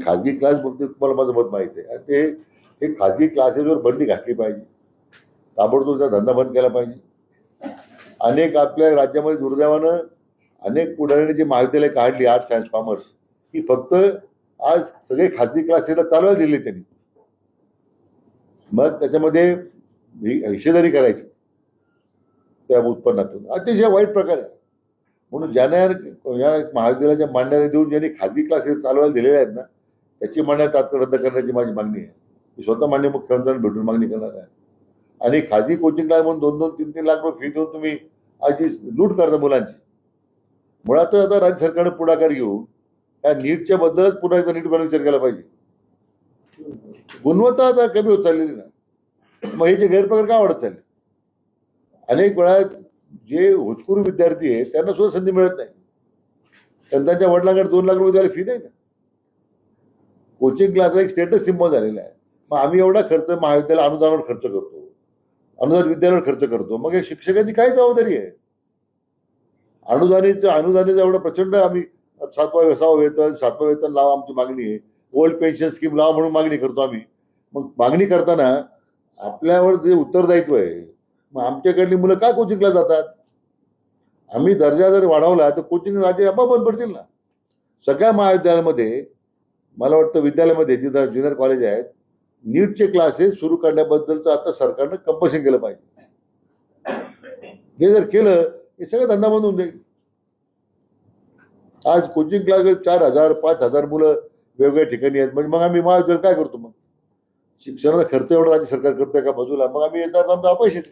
खाजगी क्लास बघते तुम्हाला माझं मत माहिती आहे. आणि ते हे खाजगी क्लासेसवर बंदी घातली पाहिजे, ताबडतोब त्याचा धंदा बंद केला पाहिजे. अनेक आपल्या राज्यामध्ये दुर्दैवानं अनेक पुढाऱ्यांनी जी महाविद्यालय काढली आर्ट सायन्स कॉमर्स, ही फक्त आज सगळे खाजगी क्लासेसला चालवायला दिले त्यांनी. मग त्याच्यामध्ये हिस्सेदारी करायची त्या उत्पन्नातून, अतिशय वाईट प्रकार आहे. म्हणून ज्यांना या महाविद्यालयाच्या मान्यता देऊन ज्यांनी खाजगी क्लासेस चालवायला दिलेल्या आहेत ना, त्याची मान्यता तात्काळ रद्द करण्याची माझी मागणी आहे. मी स्वतः मान्य मुख्यमंत्र्यांना भेटून मागणी करणार आहे. आणि खाजगी कोचिंग क्लास म्हणून 2-2, 3-3 लाख रुपये फी देऊन तुम्ही आज लूट करता मुलांची. मुळातच आता राज्य सरकारने पुढाकार घेऊन या नीटच्या बद्दलच पुन्हा एकदा नीट बनवून विचार केला पाहिजे. गुणवत्ता आता कमी होत चाललेली ना, मग हे जे गैरप्रकार का वाढत चालले? अनेक वेळा जे होतकरू विद्यार्थी आहेत त्यांना सुद्धा संधी मिळत नाही, त्यांच्या वडिलांकडे 2 लाख रुपये द्यायला फी नाही ना. कोचिंग क्लासचा एक स्टेटस सिम्बॉल झालेला आहे. मग आम्ही एवढा खर्च महाविद्यालय अनुदानावर खर्च करतो, अनुदान विद्यालयावर खर्च करतो, मग या शिक्षकांची काय जबाबदारी आहे? अनुदानीचं एवढं प्रचंड आम्ही 6वं वेतन 7वं वेतन लावा आमची मागणी आहे. ओल्ड पेन्शन स्कीम लावा म्हणून मागणी करतो आम्ही. मग मागणी करताना आपल्यावर जे उत्तरदायित्व आहे, मग आमच्याकडली मुलं काय कोचिंगला जातात? आम्ही दर्जा जर वाढवला तर कोचिंग राज्य आपोआप बंद पडतील ना. सगळ्या महाविद्यालयामध्ये मला वाटतं विद्यालयामध्ये जिथं ज्युनियर कॉलेज आहेत, नीटचे क्लासेस सुरू करण्याबद्दलचं आता सरकारनं कंपल्शन केलं पाहिजे. हे जर केलं हे सगळं धंदा बंद होऊन जाईल. आज कोचिंग क्लास 4,000 5,000 मुलं वेगवेगळ्या ठिकाणी आहेत, म्हणजे मग आम्ही महाविद्यालय काय करतो? मग शिक्षणाचा खर्च एवढा राज्य सरकार करतोय का बाजूला? मग आम्ही याचा अपयश येतो.